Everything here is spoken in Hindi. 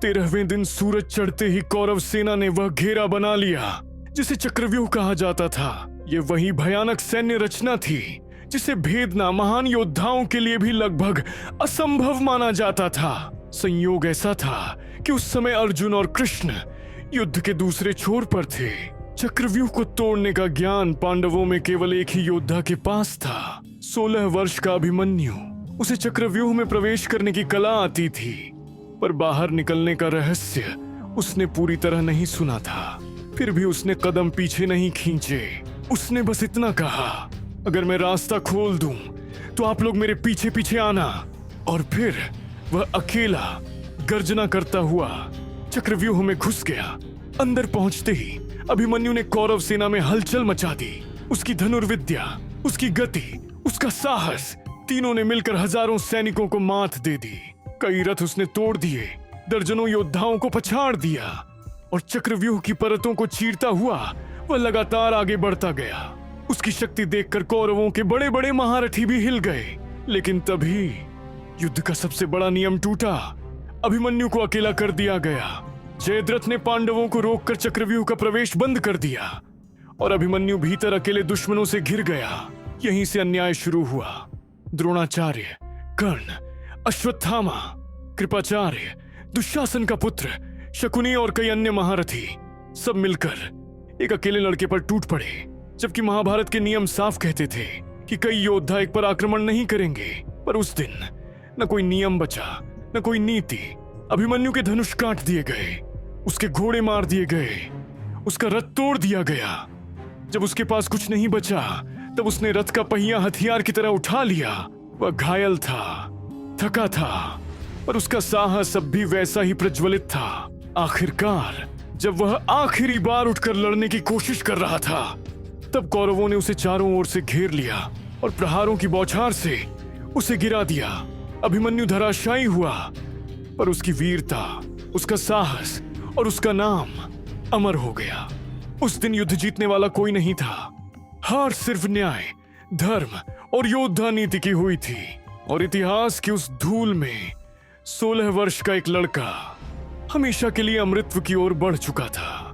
13वें दिन सूरज चढ़ते ही कौरव सेना ने वह घेरा बना लिया जिसे चक्रव्यूह कहा जाता था। ये वही भयानक सैन्य रचना थी जिसे भेदना महान योद्धाओं के लिए भी लगभग असंभव माना जाता था। संयोग ऐसा था कि उस समय अर्जुन और कृष्ण युद्ध के दूसरे छोर पर थे। चक्रव्यूह को तोड़ने का ज्ञान पांडवों में केवल एक ही योद्धा के पास था, 16 वर्ष का अभिमन्यु। उसे चक्रव्यूह में प्रवेश करने की कला आती थी, पर बाहर निकलने का रहस्य उसने पूरी तरह नहीं सुना था। फिर भी उसने कदम पीछे नहीं खींचे। उसने बस इतना कहा, अगर मैं रास्ता खोल दूं तो आप लोग मेरे पीछे पीछे आना। और फिर वह अकेला गर्जना करता हुआ चक्रव्यूह में घुस गया। अंदर पहुंचते ही अभिमन्यु ने कौरव सेना में हलचल मचा दी। उसकी धनुर्विद्या, उसकी गति, उसका साहस, तीनों ने मिलकर हजारों सैनिकों को मात दे दी। कई रथ उसने तोड़ दिए, दर्जनों योद्धाओं को पछाड़ दिया और चक्रव्यूह की परतों को चीरता हुआ वह लगातार आगे बढ़ता गया। उसकी शक्ति देखकर कौरवों के बड़े बड़े महारथी भी हिल गए। लेकिन तभी युद्ध का सबसे बड़ा नियम टूटा। अभिमन्यु को अकेला कर दिया गया। जयद्रथ ने पांडवों को रोककर चक्रव्यूह का प्रवेश बंद कर दिया और अभिमन्यु भीतर अकेले दुश्मनों से घिर गया। यहीं से अन्याय शुरू हुआ। द्रोणाचार्य, कर्ण, अश्वत्थामा, कृपाचार्य, दुशासन का पुत्र शकुनी और कई अन्य महारथी सब मिलकर एक अकेले लड़के पर टूट पड़े। जबकि महाभारत के नियम साफ कहते थे कि कई योद्धा एक पर आक्रमण नहीं करेंगे, पर उस दिन न कोई नियम बचा, न कोई नीति। अभिमन्यु के धनुष काट दिए गए, उसके घोड़े मार दिए गए, उसका रथ तोड़ दिया गया। जब उसके पास कुछ नहीं बचा तब उसने रथ का पहिया हथियार की तरह उठा लिया। वह घायल था, थका था, पर उसका साहस अब भी वैसा ही प्रज्वलित था। आखिरकार जब वह आखिरी बार उठकर लड़ने की कोशिश कर रहा था तब कौरवों ने उसे चारों ओर से घेर लिया और प्रहारों की बौछार से उसे गिरा दिया। अभिमन्यु धराशायी हुआ, पर उसकी वीरता, उसका साहस और उसका नाम अमर हो गया। उस दिन युद्ध जीतने वाला कोई नहीं था। हार सिर्फ न्याय, धर्म और योद्धा नीति की हुई थी। और इतिहास की उस धूल में 16 वर्ष का एक लड़का हमेशा के लिए अमृतत्व की ओर बढ़ चुका था।